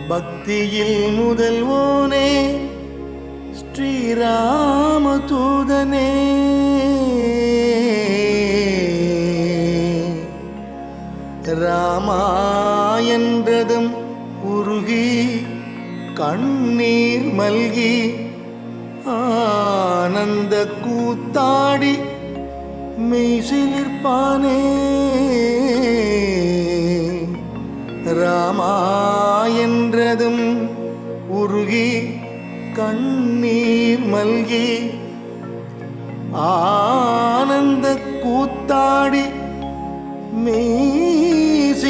பக்தியில் முதல்வோனே ஸ்ரீராம தூதனே, ராமா என்றதும் உருகி கண்ணீர் மல்கி ஆனந்த கூத்தாடி மெய்சிலிர்ப்பானே. ராமா என்றதும் உருகி கண்ணீர் மல்கி ஆனந்த கூத்தாடி மெய்சிலிர்ப்பானே.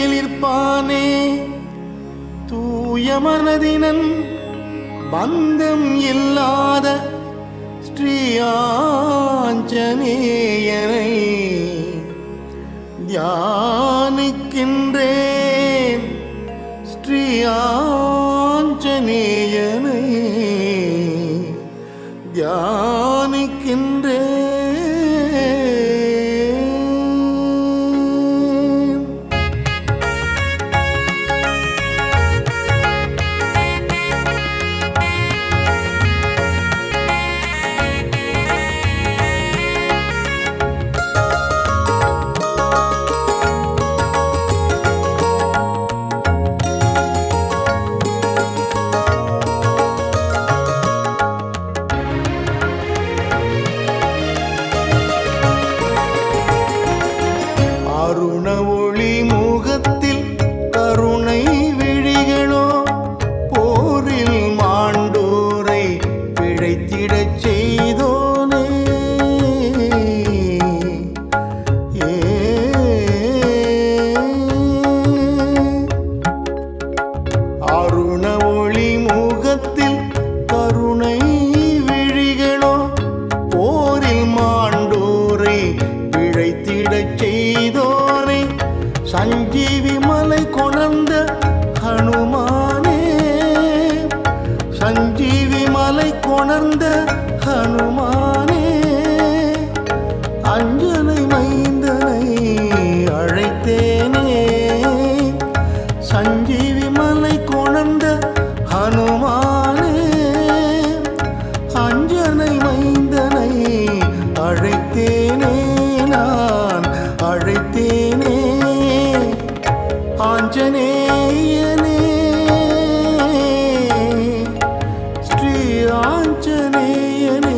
தூய மனதினன் பந்தம் இல்லாத ஸ்ரீ ஆஞ்சநேயனை தியானிக்கின்றேன். ஸ்ரீ ஆஞ்சநேயனை தியானிக்கின்றேன். அருண ஒளி முகத்தில் கருணை விழிகளோ போரில் மாண்டோரை பிழைத்திடச் செய்தோனே. அருண ஒளி முகத்தில் கருணை விழிகளோ போரில் மாண்டோரை பிழைத்திடச் செய்தோனே. சஞ்சீவி மலை கொணர்ந்த ஹனுமானே, சஞ்சீவி மலை கொணர்ந்த ஹனுமானே, அஞ்சனை மைந்தனை அழைத்தேனே. சஞ்சீவி மலை கொணர்ந்த ஹனுமானே, அஞ்சனை மைந்தனை அழைத்தேனே, நான் அழைத்தேனே. ஆஞ்சநேயனே, ஸ்ரீ ஆஞ்சநேயனே,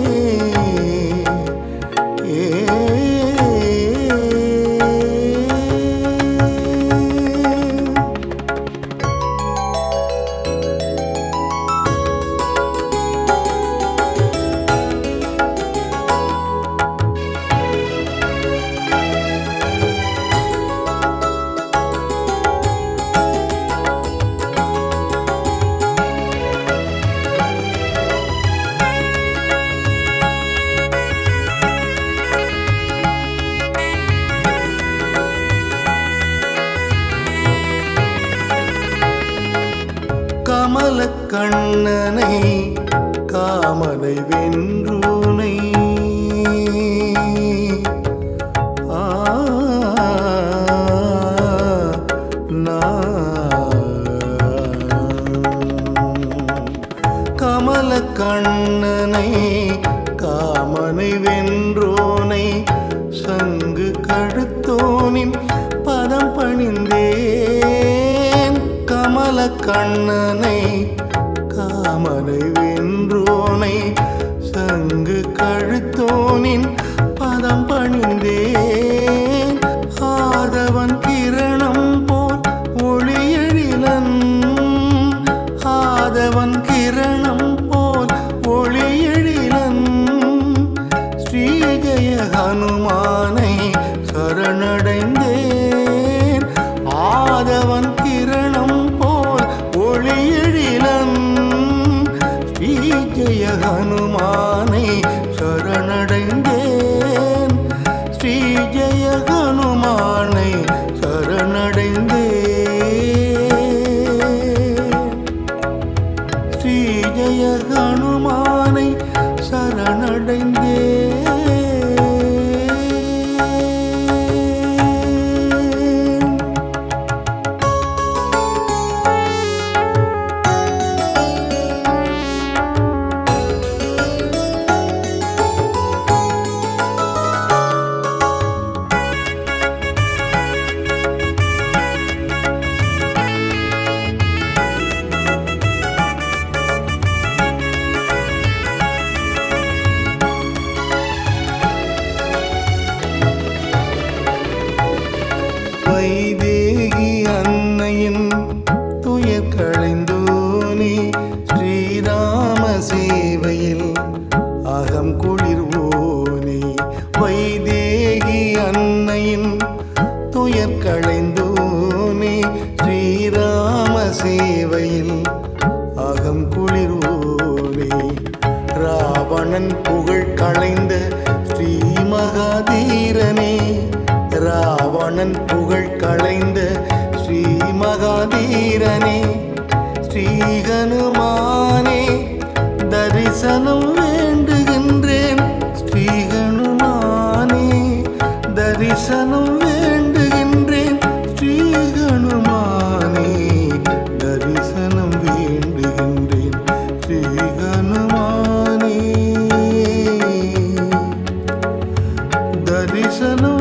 கமல கண்ணனை காமனை வென்றூனை, கமல கண்ணனை காமனை வென்றோனை சங்கு கழுத்தோனின் பதம் பணிந்தேன். கமல கண்ணனை காமனை வென்றோனை சங்கு கழுத்தோனின் பதம் பணிந்தேன். ஆதவன் கிரணம் போல் ஒளியெழிலன், ஆதவன் கிரணம் போல் ஒளியெழிலன், ஸ்ரீ ஜெய ஹனுமானை சரணடைந்தேன். ஆதவன் கிரணம் போல் ஒளியெழிலன், ஸ்ரீ ஜெய ஹனுமானை சரணடைந்தேன். ஸ்ரீ ஜெய ஹனுமானை சரணடைந்தேன். ஸ்ரீ ஜெய ஹனுமானை சரணடைந்தேன். வைதேகி அன்னையின் துயர் களைந்தோனே ஸ்ரீராம சேவையில் அகம் குளிர்வோனே வைதேகி அன்னையின் துயர் களைந்தோனே ஸ்ரீராம சேவையில் அகம் குளிர்வோனே ராவணன் புகழ் களைந்த ஸ்ரீ மகாதீரனே ராவணன் புகழ் களைந்த ஸ்ரீ மகாதீரனே ஸ்ரீஹனுமானே தரிசனம் வேண்டுகின்றேன் ஸ்ரீஹனுமானே தரிசனம் வேண்டுகின்றேன் ஸ்ரீஹனுமானே தரிசனம் வேண்டுகின்றேன் ஸ்ரீஹனுமானே தரிசனம்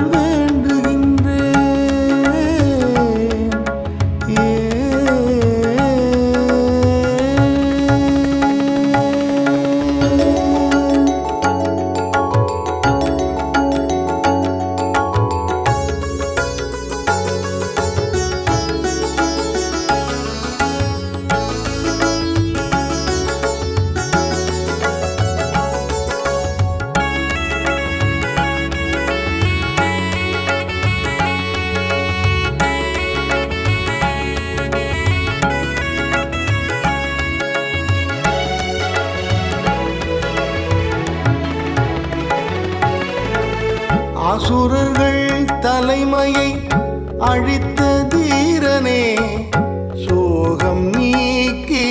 அசுரர்கள் தலைமையை அழித்த தீரனே சோகம் நீக்கி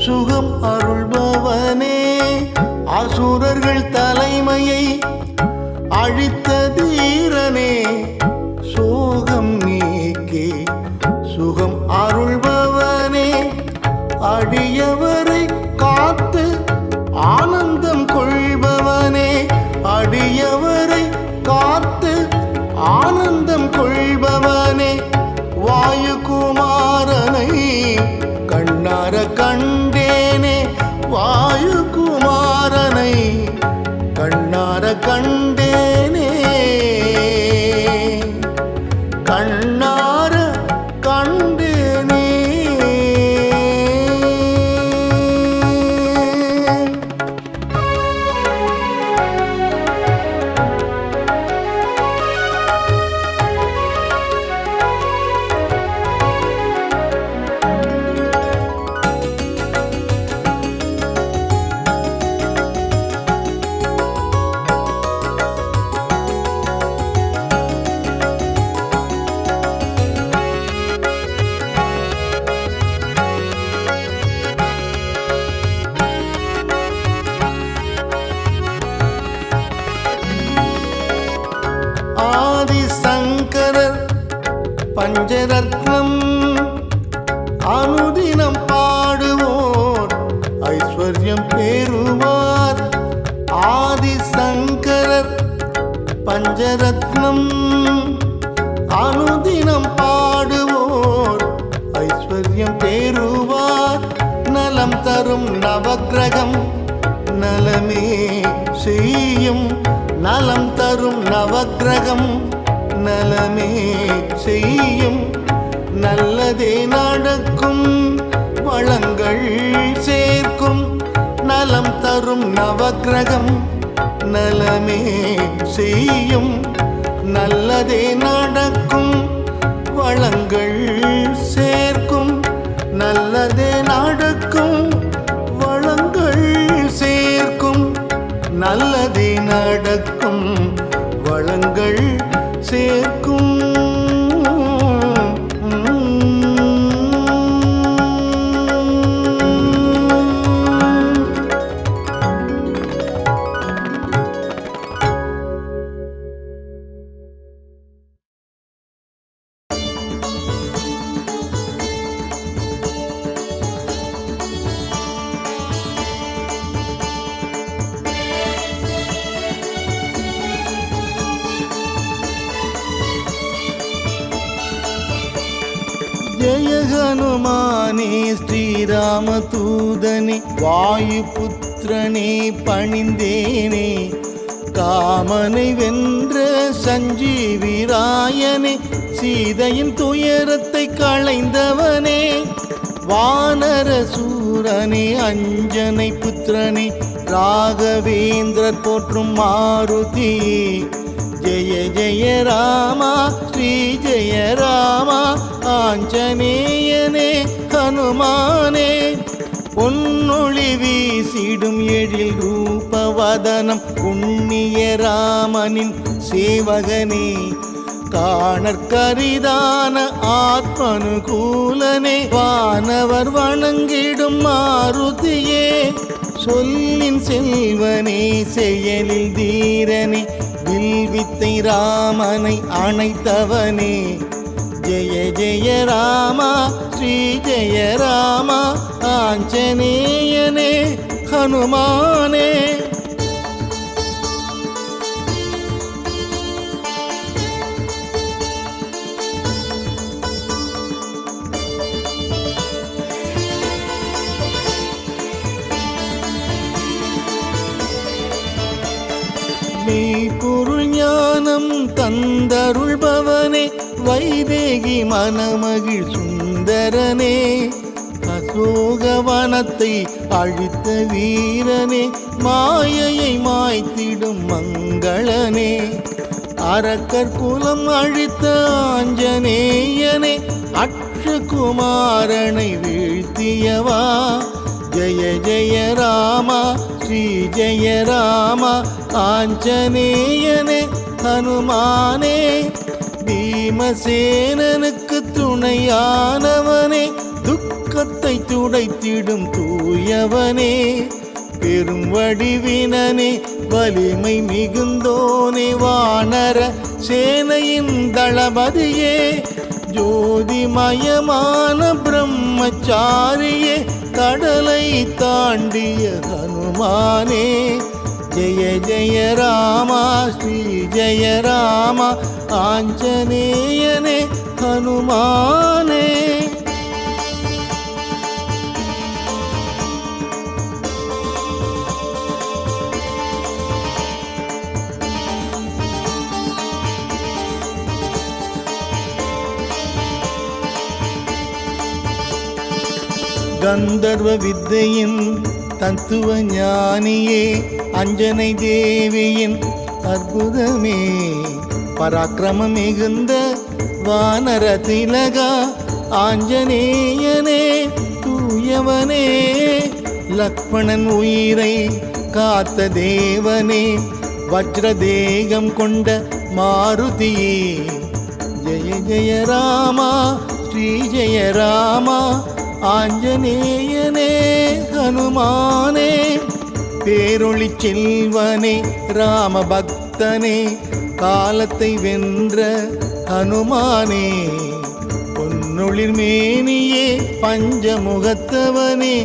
சுகம் அருள்பவனே அசுரர்கள் தலைமையை அழித்த தீரனே சோகம் நீக்கி சுகம் அருள்பவனே அடியவரை காத்து ஆனந்தம் கொள்பவனே அடியவரை காத்து ஆனந்தம் கொள்பவனே வாயுகுமாரனை கண்ணார கண்டேனே வாயுகுமாரனை கண்ணார கண்டேனே கண்ணார கண்டேனே ஆதிசங்கரர் பஞ்சரத்னம் அனுதினம் பாடுவோர் ஐஸ்வர்யம் பெறுவார் ஆதிசங்கரர் பஞ்சரத்னம் அனுதினம் பாடுவோர் ஐஸ்வர்யம் பெறுவார் நலம் தரும் நவக்கிரகம் நலமே செய்யும் நலம் தரும் நவக்கிரகம் நலமே செய்யும் நல்லதே நடக்கும் வளங்கள் சேர்க்கும் நலம் தரும் நவக்கிரகம் நலமே செய்யும் நல்லதே நடக்கும் வளங்கள் சேர்க்கும் நல்லதே நடக்கும் வளங்கள் சேர்க்கும் நல்லதே நடக்கும் வளங்கள் சேர்க்கும் ஜெய ஹனுமானே ஸ்ரீராமதூதனே வாயுபுத்திரனே பணிந்தேனே காமனை வென்ற சஞ்சீவிராயனே, சீதையின் துயரத்தை களைந்தவனே, வானர சூரனே, அஞ்சனை புத்திரனே, ராகவேந்திரர் போற்றும் மாருதி. ஜெய ஜெய ராமா ஸ்ரீ ஜெய ராமா ஆஞ்சநேயனே ஹனுமானே, பொன்னொளி வீசிடும் எழில் ரூபவதனம் புண்ணிய ராமனின் சேவகனே, காணற்கரிதான ஆத்மனுகூலனே, வானவர் வணங்கிடும் மாருதியே, சொல்லின் செல்வனே, செயலில் தீரனே, வில்வித்தை ராமனை அணைத்தவனே. ஜெய ஜெய ராமா ஸ்ரீ ஜெய ராமா ஆஞ்சநேயனே ஹனுமானே. மெய்ப்பொருள் ஞானம் தந்தருள்பவனே, வைதேகி மணமகிழ் சுந்தரனே, அசோகவனத்தை அழித்த வீரனே, மாயையை மாய்த்திடும் மங்களனே, அரக்கர் குலம் அழித்த ஆஞ்சநேயனே, அக்ஷகுமாரனை வீழ்த்தியவா. ஜெய ஜெய ராமா ஸ்ரீ ஜெய ராமா ஆஞ்சநேயனே ஹனுமானே, பீமசேனனுக்கு துணையானவனே, துக்கத்தை துடைத்திடும் தூயவனே, பெரும் வடிவினனே, வலிமை மிகுந்தோனே, வானர சேனையின் தளபதியே, ஜோதிமயமான பிரம்மச்சாரியே, கடலை தாண்டிய ஹனுமானே. ஜெய ஜெய ராமா ஸ்ரீ ஜெய ராமா ஆஞ்சநேயனே ஹனுமானே. கந்தர்வ வித்தையின் தத்துவ ஞானியே, அஞ்சனை தேவியின் அற்புதமே, பராக்கிரமம் மிகுந்த வானர திலகா ஆஞ்சநேயனே தூயவனே, லக்ஷ்மணன் உயிரை காத்த தேவனே, வஜ்ரதேகம் கொண்ட மாருதியே. ஜெய ஜெய ராமா ஸ்ரீ ஜெய ராமா ஆஞ்சநேயனே ஹனுமானே, பேரொளி செல்வனே ராம பக்தனே, காலத்தை வென்ற ஹனுமானே, பொன்னொளிர் மேனியே பஞ்சமுகத்தவனே,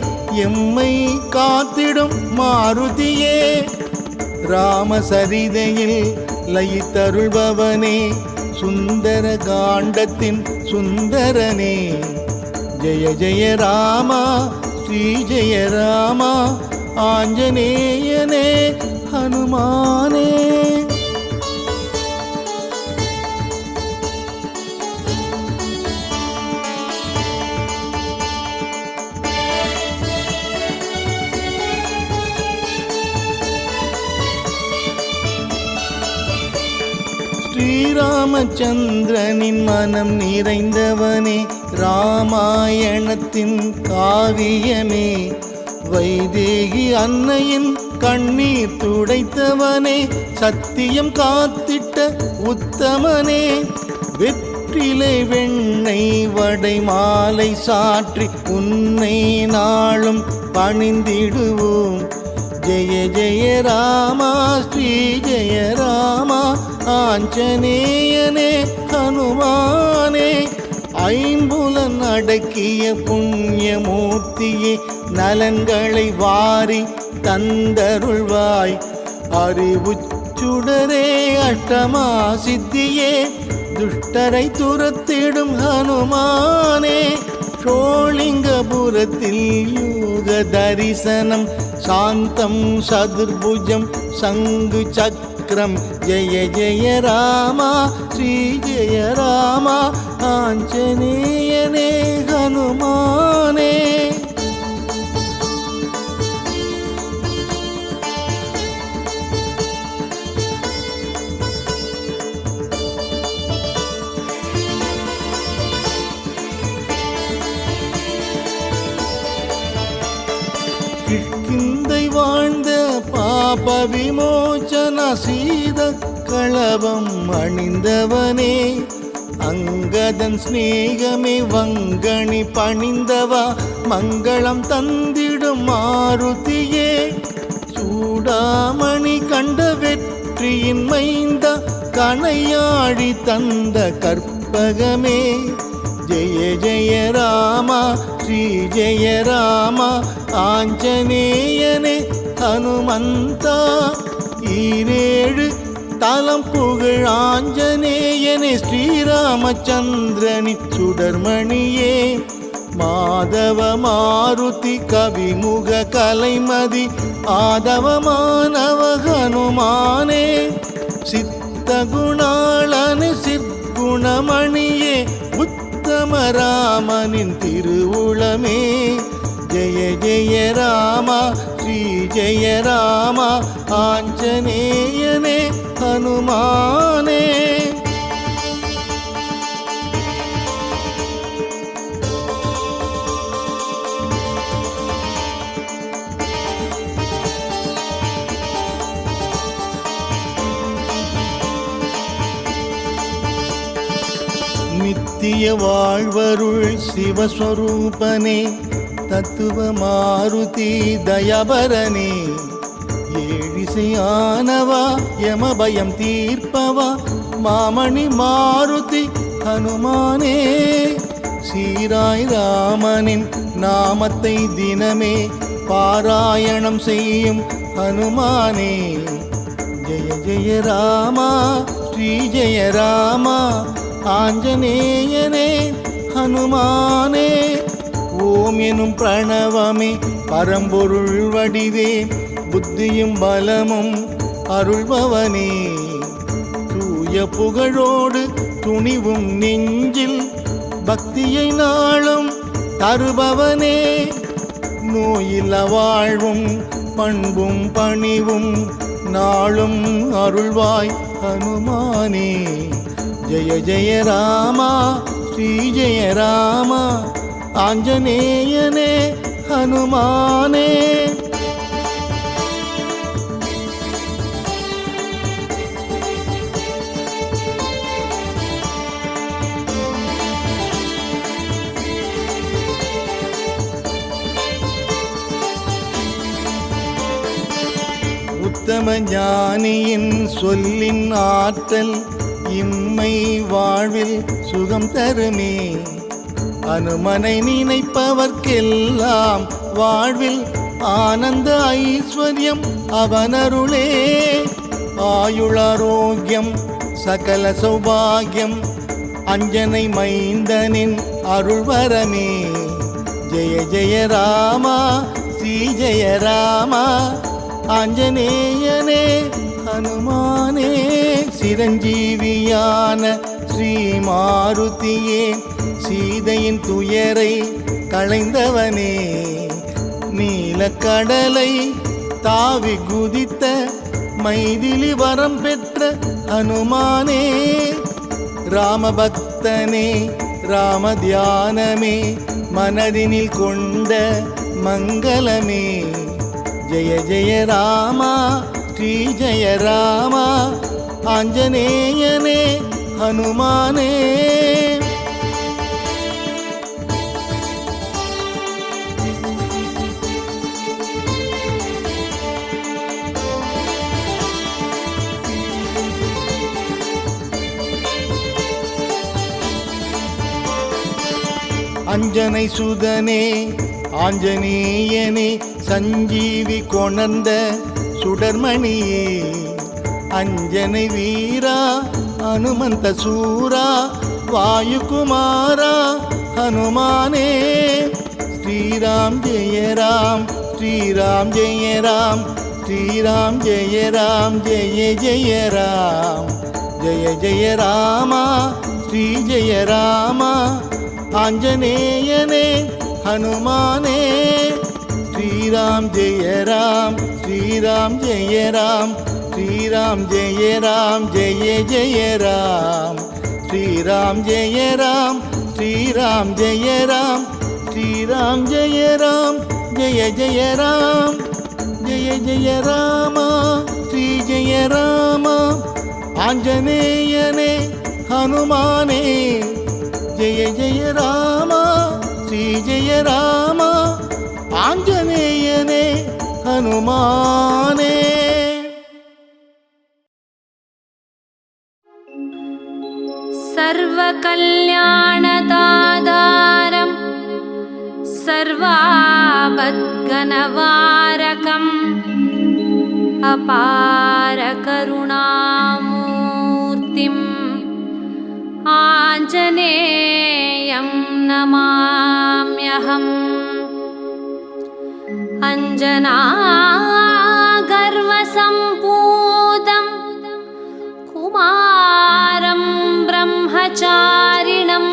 எம்மை காத்திடும் மாருதியே, ராமசரிதையில் லயித்தருள்பவனே, சுந்தர காண்டத்தின் சுந்தரனே. ஜெய ஜெய ராமா ஸ்ரீ ஜெய ராமா ஆஞ்சநேயனே ஹனுமானே. ஸ்ரீராமச்சந்திரனின் மனம் நிறைந்தவனே, ராமாயணத்தின் காவியமே, வைதேகி அன்னையின் கண்ணீர் துடைத்தவனே, சத்தியம் காத்திட்ட உத்தமனே, வெற்றிலை வெண்ணெய் வடை மாலை சாற்றி உன்னை நாளும் பணிந்திடுவோம். ஜெய ஜெய ராமா ஸ்ரீ ஜெய ராமா ஆஞ்சநேயனே ஹனுமானே, ஐம்புலன் அடக்கிய புண்ணியமூர்த்தியே, நலன்களை வாரி தந்தருள்வாய். அறிவுச்சுடரே அஷ்டமா சித்தியே, துஷ்டரை துரத்திடும் ஹனுமானே, ஷோலிங்கபுரத்தில் யோக தரிசனம், சாந்தம் சதுர்புஜம் சங்கு சக்கர சக்கரம் ஜெய ஜெய ராமா ஸ்ரீ ஜெய ராமா ஆஞ்சநேயனே ஹனுமானே. கிஷ்கிந்தை வாழ்ந்த பாப விமோச்சன சீத களபம் அணிந்தவனே, அங்கதன் ஸ்நேகமே வங்கணி பணிந்தவா மங்களம் தந்திடும் மாருதியே, சூடாமணி கண்ட வெற்றியின் மைந்த கணையாழி தந்த கற்பகமே, ஜெய ஜெய ராமா ஸ்ரீ ஜெய ராமா ஆஞ்சநேயனே ஹனுமந்தா. ஈரேழு தலம் புகழ் ஆஞ்சநேயனே ஸ்ரீராமச்சந்திரனின் சுடர்மணியே, மாதவ மாருதி கவிமுக கலைமதி ஆதவமானவ ஹனுமானே, சித்த குணாளனு சிற்குணமணியே உத்தம ராமனின் திருவுளமே, ஜெய ஜெய ராமா ஸ்ரீ ஜெய ராமா ஆஞ்சநேயனே ஹனுமானே. நித்திய வாழ்வருள் சிவஸ்வரூபனே, தத்துவ மாருதி தயபரனே, ஏழிசையானவா யமபயம் தீர்ப்பவா மாமணி மாருதி ஹனுமானே, சீராய் ராமனின் நாமத்தை தினமே பாராயணம் செய்யும் ஹனுமானே, ஜெய ஜெய ராமா ஸ்ரீ ஜெய ராமா ஆஞ்சநேயனே ஹனுமானே. ஓம் எனும் பிரணவமே பரம்பொருள் வடிவே, புத்தியும் பலமும் அருள்பவனே, தூய புகழோடு துணிவும் நெஞ்சில் பக்தியை நாளும் தருபவனே, நோயில்ல வாழ்வும் பண்பும் பணிவும் நாளும் அருள்வாய் ஹனுமானே, ஜெய ஜெய ராமா ஸ்ரீ ஜெய ராமா ஆஞ்சநேயனே ஹனுமானே. உத்தம ஞானியின் சொல்லின் ஆற்றல் இம்மை வாழ்வில் சுகம் தருமே, அனுமனை நினைப்பவர்க்கெல்லாம் வாழ்வில் ஆனந்த ஐஸ்வர்யம் அவனருளே, ஆயுளாரோக்கியம் சகல சௌபாகியம் அஞ்சனை மைந்தனின் அருள்வரமே, ஜெய ஜெய ராமா ஸ்ரீ ஜெய ராமா ஆஞ்சநேயனே ஹனுமானே. சிரஞ்சீவியான ஸ்ரீ மாருதியே, சீதையின் துயரை களைந்தவனே, நீலக்கடலை தாவி குதித்த மைதிலி வரம் பெற்ற ஹனுமானே, ராமபக்தனே ராம தியானமே மனதினில் கொண்ட மங்களமே, ஜெய ஜெய ராமா ஸ்ரீ ஜெய ராமா ஆஞ்சநேயனே ஹனுமானே. அஞ்சனை சுதனே ஆஞ்சநேயனே, சஞ்சீவி கொணர்ந்த சுடர்மணியே, அஞ்சனை வீரா ஹனுமந்த சூரா வாயுகுமாரா ஹனுமானே, ஸ்ரீராம் ஜெய ராம் ஸ்ரீராம் ஜெய ராம் श्रीराम जय राम जय जय राम जय जय राम श्री जय राम आंजनेयने हनुमाने श्रीराम जय राम श्रीराम जय राम श्रीराम जय राम जय जय राम श्रीराम जय राम श्रीराम जय राम श्रीराम जय राम जय जय राम जय जय राम श्री जय राम आंजनेयने हनुमाने जय जय राम श्री जय राम आंजनेयने हनुमाने। सर्वकल्याणदातारं सर्वापद्घ्नवारकम् अपार करुणामूर्तिम् आञ्जनेयं नमाम्यहम्। अञ्जनागर्वसम्पूतं कुमारं ब्रह्मचारिणं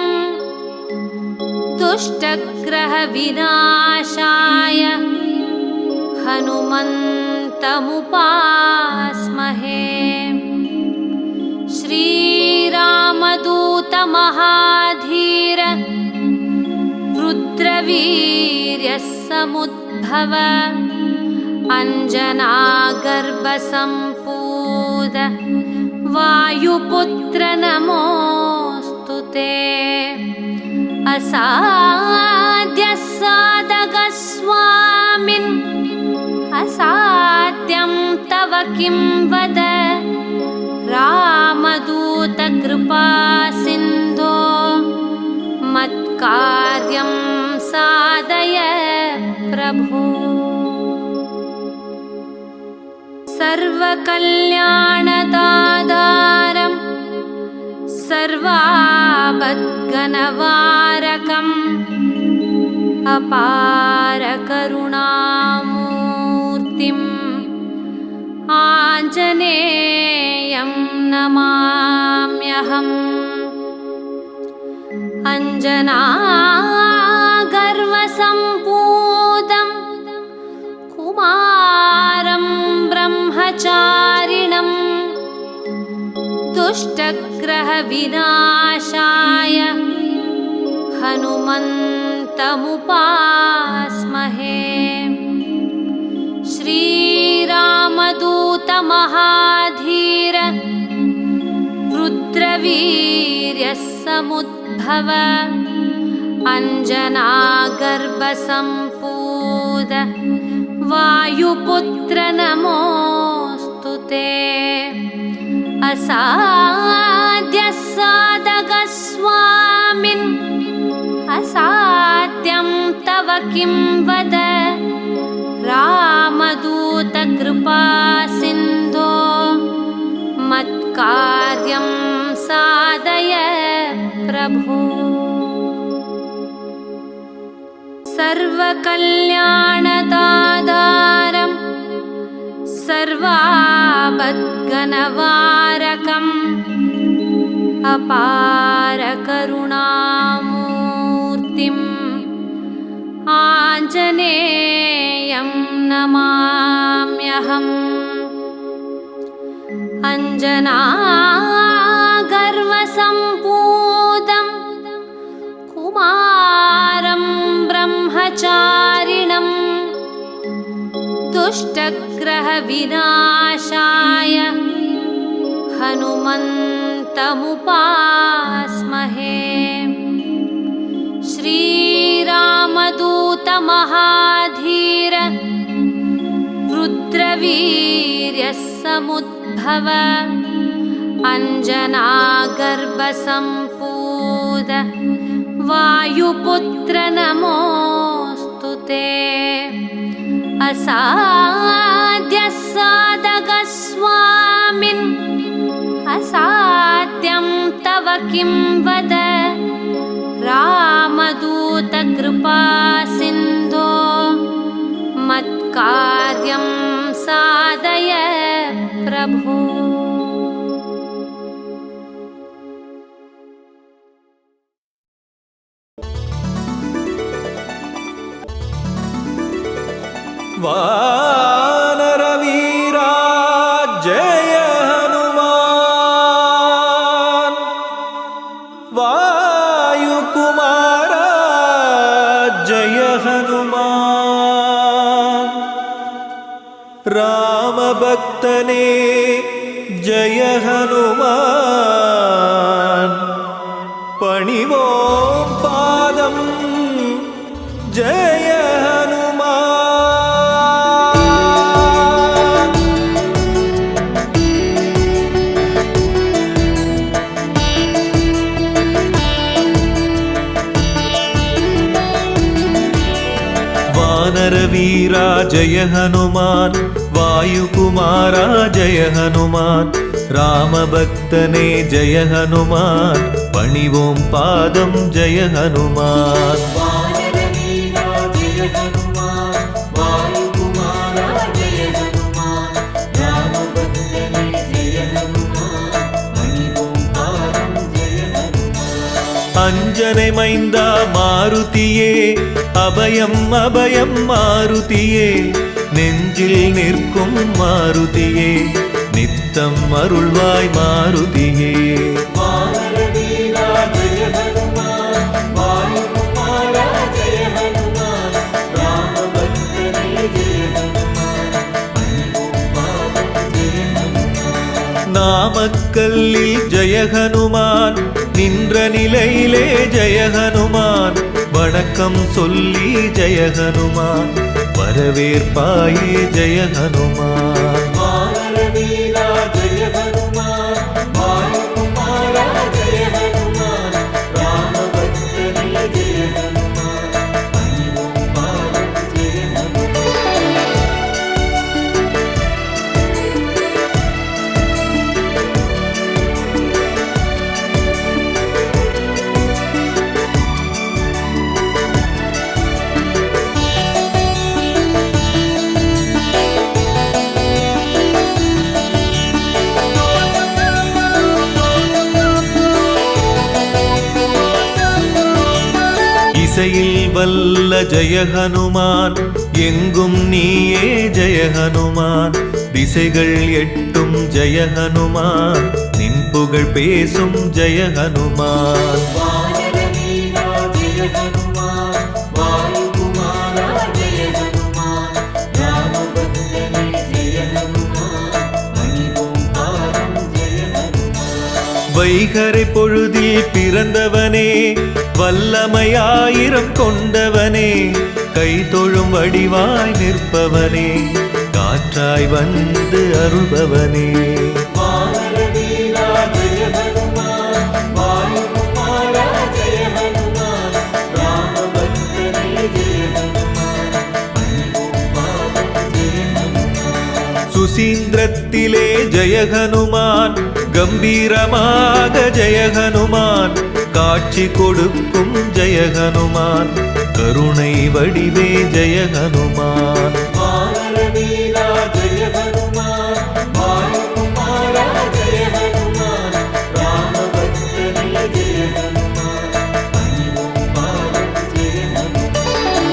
दुष्टग्रहविनाशाय हनुमन्तमुपास्महे। श्रीरामदूतमहाधीर रुद्रवीर्यसमुद्भव अञ्जनागर्भसम्पूत वायुपुत्र नमोऽस्तु ते। असाध्यसाधकस्वामिन् असाध्यं तव किं वद रामदूतकृपासिन्धो मत्कार्यं साधय प्रभो। सर्वकल्याणदातारं सर्वापद्घ्नवारकम् अपार करुणामूर्तिम् आञ्जनेयं नमाम्यहम्। अञ्जनागर्वसम्पूतं कुमारं ब्रह्मचारिणं दुष्टग्रहविनाशाय हनुमन्तमुपास्महे। श्रीरामदूतमहाधीर रुद्रवीर्यसमुद्भव अञ्जनागर्भसम्पूत वायुपुत्र नमोऽस्तु ते। असाध्यसाधकस्वामिन् असाध्यं तव किं वद रामदूतकृपासिन्धो मत्कार्यं साधय प्रभो। सर्वकल्याणदातारं सर्वापद्घ्नवारकम् अपार करुणामूर्तिम् आञ्जनेयं नमाम्यहम्। अञ्जनागर्वसम्पूतं कुमारं ब्रह्मचारिणं दुष्टग्रहविनाशाय हनुमन्तमुपास्महे। श्रीरामदूतमहाधीर रुद्रवीर्यसमुद्भव अञ्जनागर्भसम्पूत वायुपुत्र नमोऽस्तु ते। असाध्यसाधकस्वामिन् असाध्यं तव किं वद रामदूतकृपासिन्धो मत्कार्यं साधय वानरवीरा जय हनुमान वायुकुमारा जय हनुमान रामभक्तने जय हनुमान पणिवों पादं जय हनुमान वानरवीरा जय हनुमान वायुकुमारा जय हनुमान रामभक्तने जय हनुमान पणिवों पादं जय हनुमान वानरवीरा जय हनुमान वायुकुमारा जय हनुमान रामभक्तने जय हनुमान पणिवों पादं जय हनुमान अंजने मैंदा मारुतिये अभयं अभयं मारुतिये நெஞ்சில் நிற்கும் மாருதியே நித்தம் அருள்வாய் மாருதியே வானரவீரா ஜெய ஹனுமான் வாயுகுமாரா ஜெய ஹனுமான் ராமபக்தனே ஜெய ஹனுமான் பணிவோம் பாதம் ஜெய ஹனுமான் நாமக்கல்லில் ஜெய ஹனுமான் நின்ற நிலையிலே ஜெய ஹனுமான் வணக்கம் சொல்லி ஜெய ஹனுமான் வரவேற்பாயே ஜெய ஹனுமான் வானரவீரா ஜெய ஹனுமான் வாயுகுமாரா ஜெய ஹனுமான் ராமபக்தனே ஜெய ஹனுமான் பணிவோம் பாதம் ஜெய ஹனுமான் இசையில் வல்ல ஜெய ஹனுமான் எங்கும் நீயே ஜெய ஹனுமான் திசைகள் எட்டும் ஜெய ஹனுமான் நின் புகழ் பேசும் ஜெய ஹனுமான் வானரவீரா ஜெய ஹனுமான் வாயுகுமாரா ஜெய ஹனுமான் ராமபக்தனே ஜெய ஹனுமான் பணிவோம் பாதம் ஜெய ஹனுமான் வைகரை பொழுதில் பிறந்தவனே வல்லமையாயிரம் கொண்டவனே கை தொழும் வடிவாய் நிற்பவனே காற்றாய் வந்து அருள்பவனே வானரவீரா ஜெய ஹனுமான் வாயுகுமாரா ஜெய ஹனுமான் ராமபக்தனே ஜெய ஹனுமான் பணிவோம் பாதம் ஜெய ஹனுமான் சுசீந்திரத்திலே ஜெய ஹனுமான் கம்பீரமாக ஜெய ஹனுமான் காட்சி கொடுக்கும் ஜெய ஹனுமான் கருணை வடிவே ஜெய ஹனுமான் வானரவீரா ஜெய ஹனுமான் வாயுகுமாரா ஜெய ஹனுமான் ராமபக்தனே ஜெய ஹனுமான் பணிவோம் பாதம் ஜெய ஹனுமான்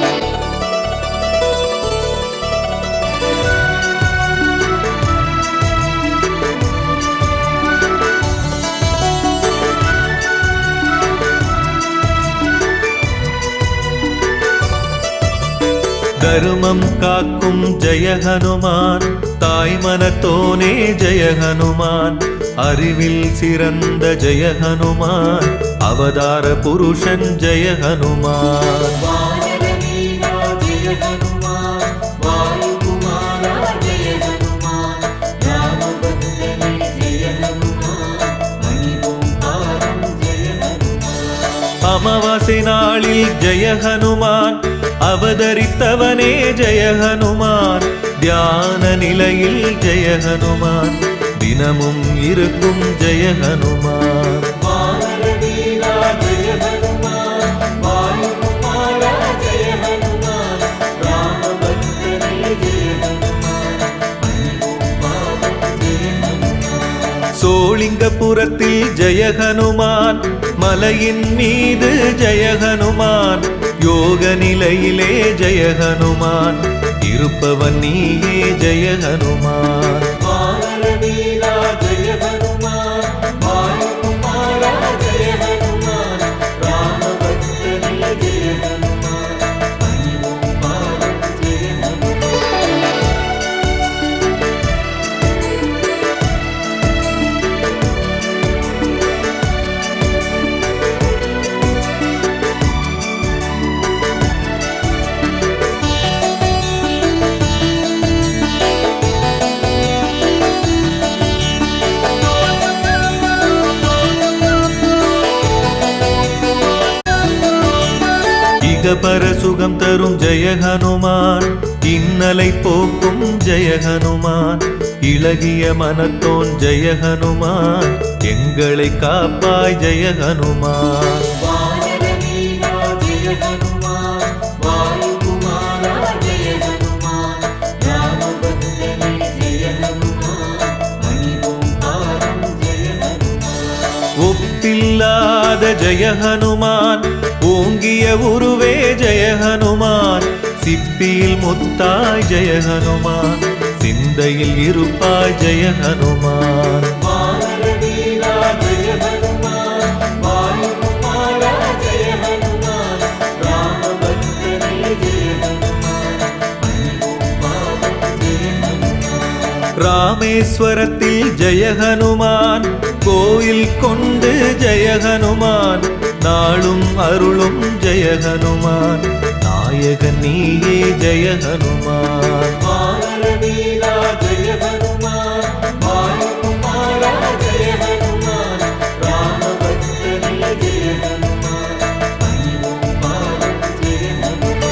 தருமம் காக்கும் ஜெய ஹனுமான் தாய் மனத்தோனே ஜெய ஹனுமான் அறிவில் சிறந்த ஜெய ஹனுமான் அவதார புருஷன் ஜெய ஹனுமான் வானரவீரா ஜெய ஹனுமான் வாயுகுமாரா ஜெய ஹனுமான் ராமபக்தனே ஜெய ஹனுமான் பணிவோம் பாதம் ஜெய ஹனுமான் அமாவாசை நாளில் ஜெய ஹனுமான் அவதரித்தவனே ஜெய ஹனுமான் தியான நிலையில் ஜெய ஹனுமான் தினமும் இருக்கும் ஜெய ஹனுமான் வானரவீரா ஜெய ஹனுமான் வாயுகுமாரா ஜெய ஹனுமான் ராமபக்தனே ஜெய ஹனுமான் பணிவோம் பாதம் ஜெய ஹனுமான் சோளிங்கபுரத்தில் ஜெய ஹனுமான் மலையின் மீது ஜெய ஹனுமான் யோக நிலையிலே ஜெய ஹனுமான் இருப்பவன் நீயே ஜெய ஹனுமான். வானர வீரா ஜெய ஹனுமான், வாயுகுமாரா ஜெய ஹனுமான், ராமபக்தனே ஜெய ஹனுமான், பணிவோம் பாதம் ஜெய ஹனுமான். இகபர சுகம் தரும் ஜெய ஹனுமான், இன்னலை போக்கும் ஜெய ஹனுமான், இளகிய மனத்தோன் ஜெய ஹனுமான், எங்களை காப்பாய் ஜெய ஹனுமான். வானர வீரா ஜெய ஹனுமான், வாயுகுமாரா ஜெய ஹனுமான், ராமபக்தனே ஜெய ஹனுமான், பணிவோம் பாதம் ஜெய ஹனுமான். ஒப்பில்லாத ஜெய ஹனுமான், ஓங்கிய உருவே ஜெய ஹனுமான், சிப்பியில் முத்தாய் ஜெய ஹனுமான், சிந்தையில் இருப்பாய் ஜெய ஹனுமான். வானர வீரா ஜெய ஹனுமான், வாயுகுமாரா ஜெய ஹனுமான், ராமபக்தனே ஜெய ஹனுமான், பணிவோம் பாதம் ஜெய ஹனுமான். ராமேஸ்வரத்தில் ஜெய ஹனுமான், கோயில் கொண்டு ஜெய ஹனுமான், நாளும் அருளும் ஜெய ஹனுமான், நாயகன் நீயே ஜெய ஹனுமான். வானர வீரா ஜெய ஹனுமான், வாயுகுமாரா ஜெய ஹனுமான், ராமபக்தனே ஜெய ஹனுமான், பணிவோம் பாதம் ஜெய ஹனுமான்.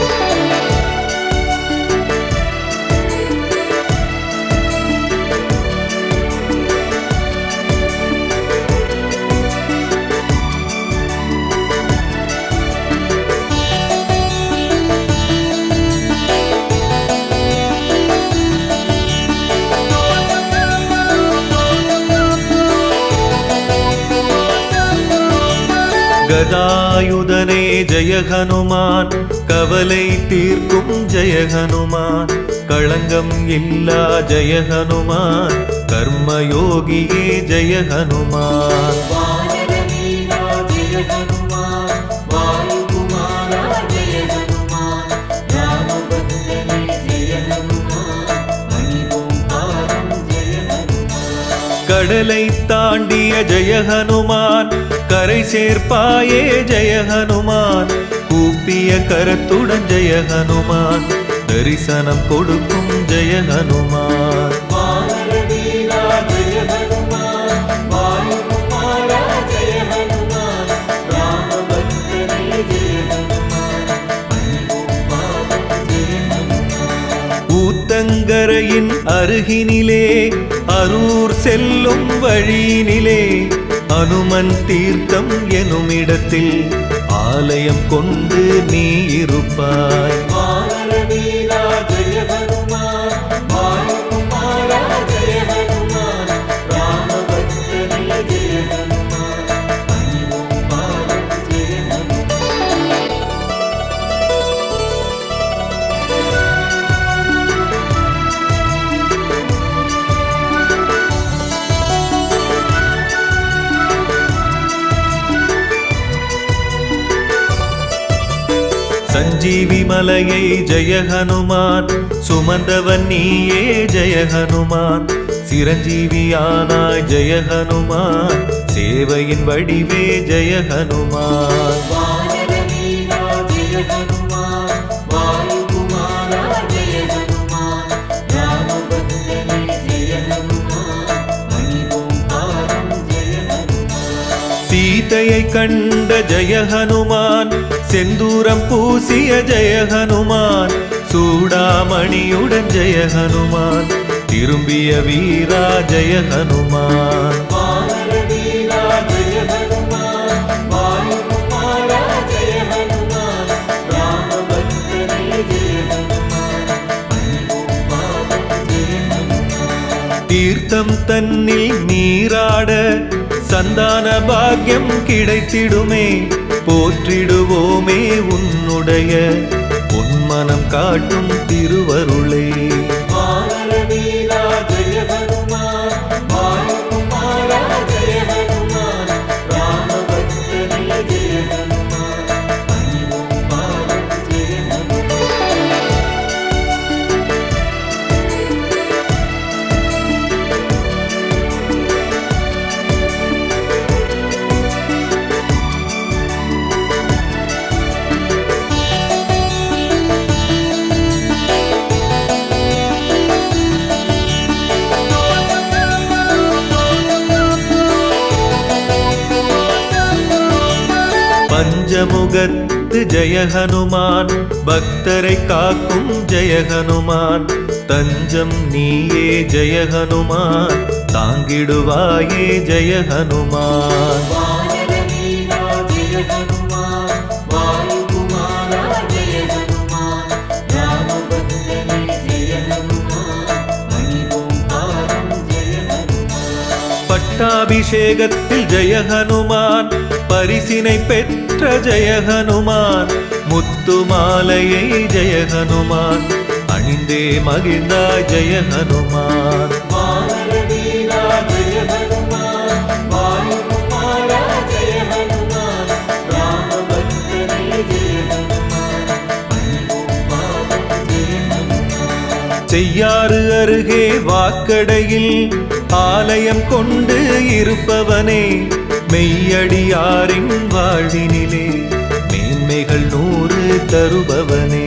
கதாயுதனே ஜெய ஹனுமான், கவலை தீர்க்கும் ஜெய ஹனுமான், களங்கம் இல்லா ஜெய ஹனுமான், கர்மயோகியே ஜெய ஹனுமான். வானர வீரா ஜெய ஹனுமான், வாயுகுமாரா ஜெய ஹனுமான், ராமபக்தனே ஜெய ஹனுமான், பணிவோம் பாதம் ஜெய ஹனுமான். கடலை தாண்டிய ஜெய ஹனுமான், கரை சேர்ப்பாயே ஜெய ஹனுமான், கூப்பிய கரத்துடன் ஜெய ஹனுமான், தரிசனம் கொடுக்கும் ஜெய ஹனுமான். வானர வீரா ஜெய ஹனுமான், வாயுகுமாரா ஜெய ஹனுமான், ராமபக்தனே ஜெய ஹனுமான், பணிவோம் பாதம் ஜெய ஹனுமான். ஊத்தங்கரையின் அருகினிலே, அரூர் செல்லும் வழியினிலே, அனுமன் தீர்த்தம் எனுமிடத்தில் ஆலயம் கொண்டு நீ இருப்பாய். வானர வீரா ஜெய ஹனுமான், வாயுகுமாரா ஜெய ஹனுமான், ராமபக்தனே ஜெய ஹனுமான், பணிவோம் பாதம் ஜெய ஹனுமான். சஞ்சீவி மலையை ஜெய ஹனுமான், சுமந்தவன் நீயே ஜெய ஹனுமான், சிரஞ்சீவியானாய் ஜெய ஹனுமான், சேவையின் வடிவே ஜெய ஹனுமான். வானர வீரா ஜெய ஹனுமான், வாயுகுமாரா ஜெய ஹனுமான், ராமபக்தனே ஜெய ஹனுமான், பணிவோம் பாதம் ஜெய ஹனுமான். சீதையை கண்ட ஜெய ஹனுமான், செந்தூரம் பூசிய ஜெய ஹனுமான், சூடாமணியுடன் ஜெய ஹனுமான், திரும்பிய வீரா ஜெய ஹனுமான். வானர வீரா ஜெய ஹனுமான், வாயுகுமாரா ஜெய ஹனுமான், ராமபக்தனே ஜெய ஹனுமான், பணிவோம் பாதம் ஜெய ஹனுமான். தீர்த்தம் தன்னில் நீராட சந்தான பாக்கியம் கிடைத்திடுமே, போற்றிடுவோமே உன்னுடைய பொன்மன ஞானம் காட்டும் திருவருளே. வானர வீரா ஜெய ஹனுமான், வாயுகுமாரா ஜெய ஹனுமான், ராமபக்தனே ஜெய ஹனுமான், பணிவோம் பாதம் ஜெய ஹனுமான். பஞ்சமுகத்து ஜெய ஹனுமான், பக்தரை காக்கும் ஜெய ஹனுமான், தஞ்சம் நீயே ஜெய ஹனுமான், தாங்கிடுவாயே ஜெய ஹனுமான். வானர வீரா ஜெய ஹனுமான், வாயுகுமாரா ஜெய ஹனுமான், ராமபக்தனே ஜெய ஹனுமான், பணிவோம் பாதம் ஜெய ஹனுமான். பட்டாபிஷேகத்தில் ஜெய ஹனுமான், பரிசினை பெற்ற ஜெய ஹனுமான், முத்து மாலையை ஜெய ஹனுமான், அணிந்தே மகிழ்ந்தாய் ஜெய ஹனுமான். வானர வீரா ஜெய ஹனுமான், வாயுகுமாரா ஜெய ஹனுமான், ராமபக்தனே ஜெய ஹனுமான், பணிவோம் பாதம் ஜெய ஹனுமான். செய்யாறு அருகே வாக்கடையில் ஆலயம் கொண்டு இருப்பவனே, மெய்யடியாரின் வாழ்வினிலே மேன்மைகள் 100 தருபவனே.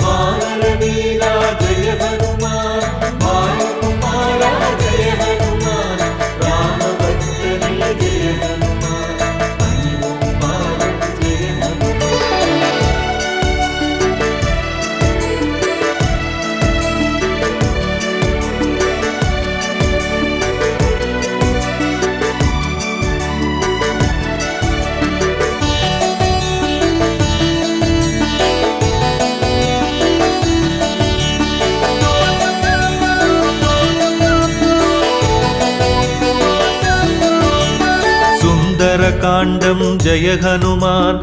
வானர வீரா ஜெய ஹனுமான், வாயுகுமாரா ஜெய ஹனுமான், ராமபக்தனே ஜெய ஹனுமான், பணிவோம் பாதம் ஜெய ஹனுமான். சுந்தர காண்டம் ஜெய ஹனுமான்,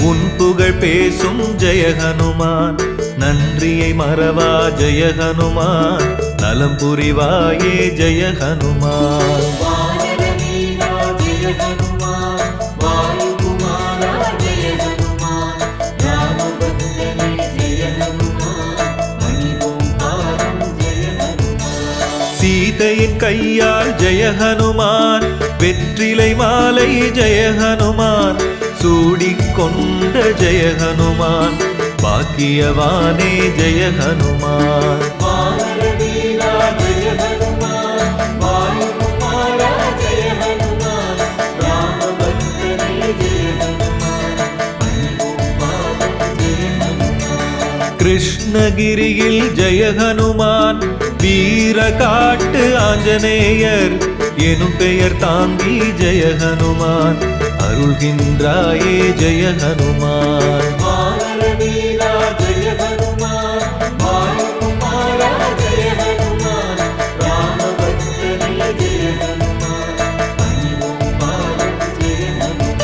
உன் புகழ் பேசும் ஜெய ஹனுமான், நன்றியை மறவா ஜெய ஹனுமான், நலம் புரிவாயே ஜெய ஹனுமான். வானர வீரா ஜெய ஹனுமான், வாயுகுமாரா ஜெய ஹனுமான், ராமபக்தனே ஜெய ஹனுமான், பணிவோம் பாதம் ஜெய ஹனுமான். சீதையின் கையால் ஜெய ஹனுமான், வெற்றிலை மாலை ஜெய ஹனுமான், சூடிக்கொண்ட ஜெய ஹனுமான், பாக்கியவானே ஜெய ஹனுமான். வானர வீரா ஜெய ஹனுமான், வாயுகுமாரா ஜெய ஹனுமான், ராமபக்தனே ஜெய ஹனுமான், பணிவோம் பாதம் ஜெய ஹனுமான். கிருஷ்ணகிரியில் ஜெய ஹனுமான், வீர காட்டு ஆஞ்சநேயர் எனும் பெயர் தாங்கி ஜெய ஹனுமான், அருள்கின்றாயே ஜெய ஹனுமான். வானர வீரா ஜெய ஹனுமான், வாயுகுமாரா ஜெய ஹனுமான், ராமபக்தனே ஜெய ஹனுமான், பணிவோம் பாதம் ஜெய ஹனுமான்.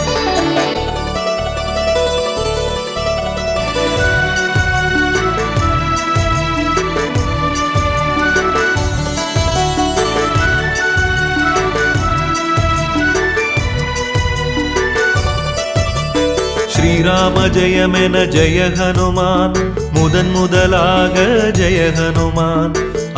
ஸ்ரீராம ஜெயமென ஜெய ஹனுமான், முதலாக ஜெய ஹனுமான்,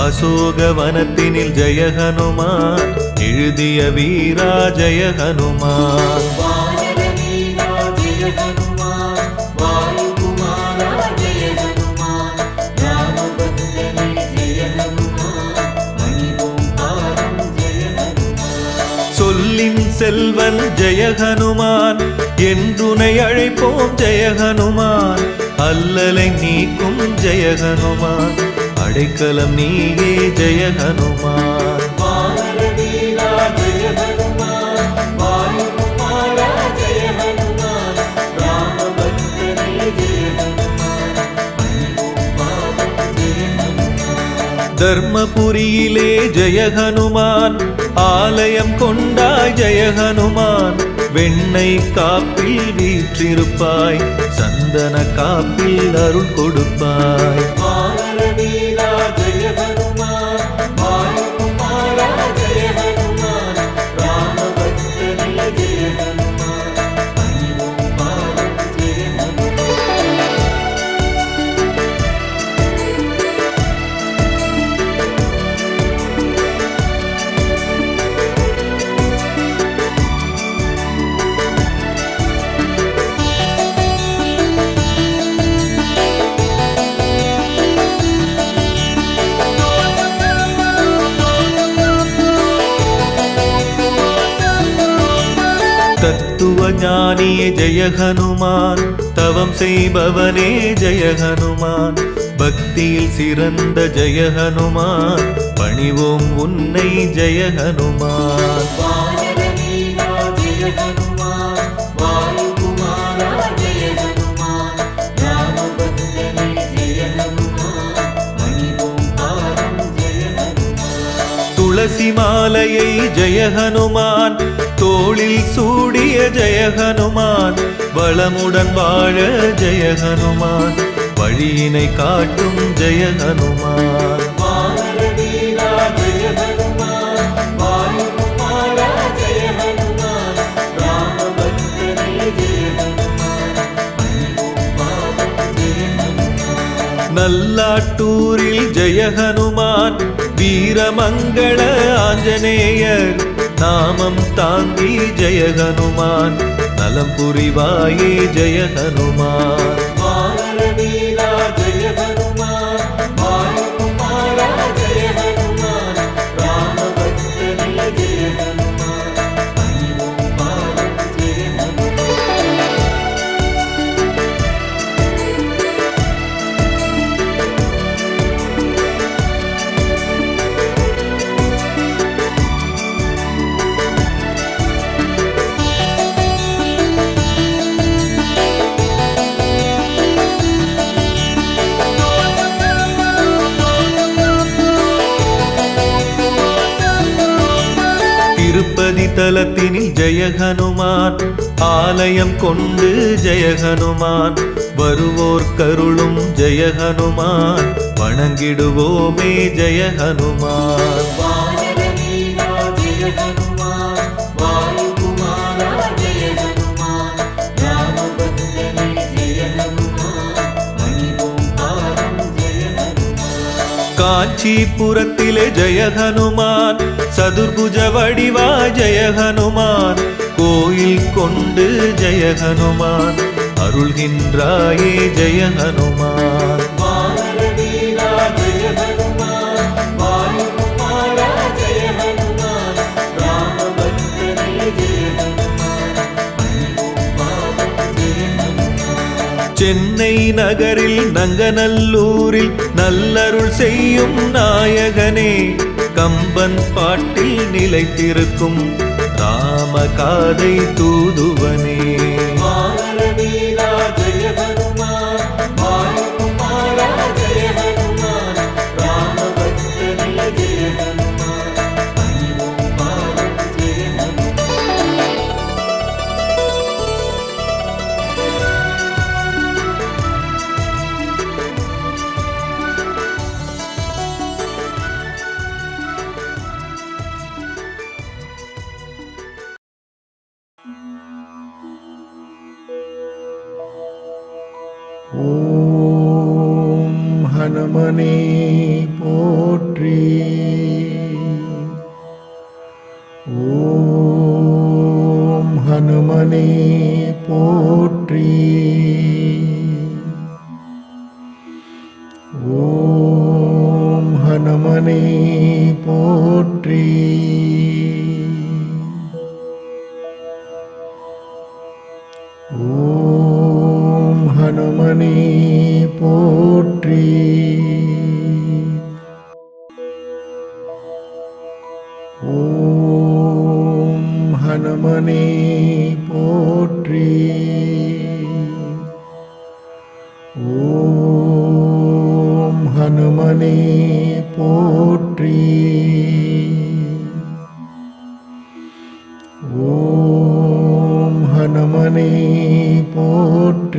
அசோக வனத்தினில் ஜெய ஹனுமான், எழுதிய வீரா ஜெய ஹனுமான். வானர வீரா ஜெய ஹனுமான், வாயுகுமாரா ஜெய ஹனுமான், ராமபக்தனே ஜெய ஹனுமான், பணிவோம் பாதம் ஜெய ஹனுமான். சொல்லின் செல்வன் ஜெய ஹனுமான், என்றுனை அழைப்போம் ஜெய ஹனுமான், அல்லலை நீக்கும் ஜெய ஹனுமான், அடைக்கலம் நீயே ஜெய ஹனுமான். வானர வீரா ஜெய ஹனுமான், வாயுகுமாரா ஜெய ஹனுமான், ராமபக்தனே ஜெய ஹனுமான், பணிவோம் பாதம் ஜெய ஹனுமான். தர்மபுரியிலே ஜெய ஹனுமான், ஆலயம் கொண்டாய் ஜெய ஹனுமான், வெண்ணை காப்பில் வீற்றிருப்பாய், சந்த சந்தன காப்பில் அருள் கொடுப்பாய். வானரவீரா ஜெய ஹனுமான், வாயுகுமாரா ஜெய ஹனுமான், ராமபக்தனே ஜெய ஹனுமான், பணிவோம் பாதம் ஜெய ஹனுமான். தத்துவ ஞானியே ஜெய ஹனுமான், தவம் செய்பவனே ஜெய ஹனுமான், பக்தியில் சிறந்த ஜெய ஹனுமான், பணிவோம் உன்னை ஜெய ஹனுமான். வானரவீரா ஜெய ஹனுமான், வாயுகுமாரா ஜெய ஹனுமான், ராமபக்தனே ஜெய ஹனுமான், பணிவோம் பாதம் ஜெய ஹனுமான். துளசி மாலையை ஜெய ஹனுமான், தோளில் சூடிய ஜெய ஹனுமான், வளமுடன் வாழ ஜெய ஹனுமான், வழியினை காட்டும் ஜெய ஹனுமான். வானரவீரா ஜெய ஹனுமான், வாயுகுமாரா ஜெய ஹனுமான், ராமபக்தனே ஜெய ஹனுமான், பணிவோம் பாதம் ஜெய ஹனுமான். நல்லாட்டூரில் ஜெய ஹனுமான், வீரமங்கள ஆஞ்சநேயர், நாமம் தாங்கி ஜெய ஹனுமான், நலம் புரிவாயே ஜெய ஹனுமான். வானரவீரா ஜெய ஹனுமான், வாயுகுமாரா ஜெய ஹனுமான், ராமபக்தனே ஜெய ஹனுமான், பணிவோம் பாதம் ஜெய ஹனுமான். திருப்பதி தலத்தினில் ஜெய ஹனுமான், ஆலயம் கொண்டு ஜெய ஹனுமான், வருவோர் கருளும் ஜெய ஹனுமான், வணங்கிடுவோமே ஜெய ஹனுமான். வானரவீரா ஜெய ஹனுமான், வாயுகுமாரா ஜெய ஹனுமான், ராமபக்தனே ஜெய ஹனுமான், பணிவோம் பாதம் ஜெய ஹனுமான். காஞ்சிபுரத்திலே ஜெய ஹனுமான், சதுர்புஜ வடிவா ஜெய ஹனுமான், கோயில் கொண்டு ஜெய ஹனுமான், அருள்கின்றாயே ஜெய ஹனுமான். வானரவீரா ஜெய ஹனுமான், வாயுகுமாரா ஜெய ஹனுமான், ராமபக்தனே ஜெய ஹனுமான், பணிவோம் பாதம் ஜெய ஹனுமான். சென்னை நகரில் நங்கநல்லூரில் நல்லருள் செய்யும் நாயகனே, கம்பன் பாட்டில் நிலைத்திருக்கும் ராமகாதை தூதுவனே. வானரவீரா ஜெய ஹனுமான், வாயுகுமாரா ஜெய ஹனுமான், ராமபக்தனே ஜெய ஹனுமான், பணிவோம் பாதம் ஜெய ஹனுமான். ஓம் ஹனுமனே போற்றி. ஓம் ஹனுமனே போற்றி. ஓம் ஹனுமனே போற்றி. ஓம் ஹனுமனே போற்றி. ஓம் ஹனுமனே போற்றி. ஓம் ஹனுமனே போற்றி. ஓம் ஹனுமனே போற்றி.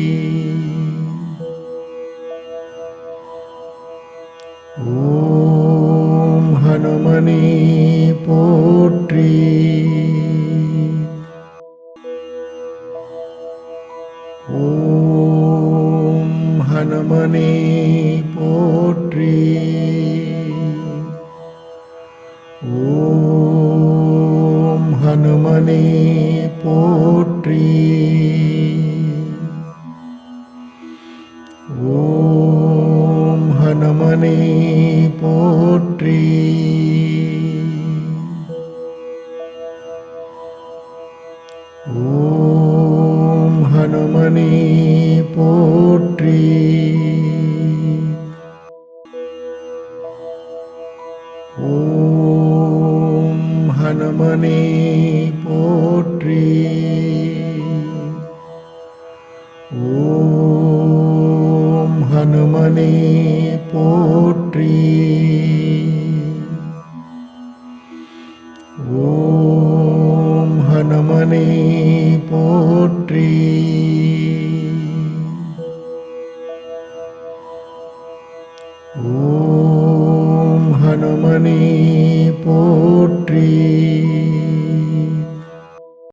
ஓம் ஹனுமனே போற்றி. ஓம் ஹனுமனே போற்றி. ஓம் ஹனுமனே போற்றி. ஓம் ஹனுமனே போற்றி. ஓம் ஹனுமனே போற்றி. ஓம் ஹனுமனே போற்றி. ஓம் ஹனுமனே போற்றி. ஓம் ஹனுமனே போற்றி.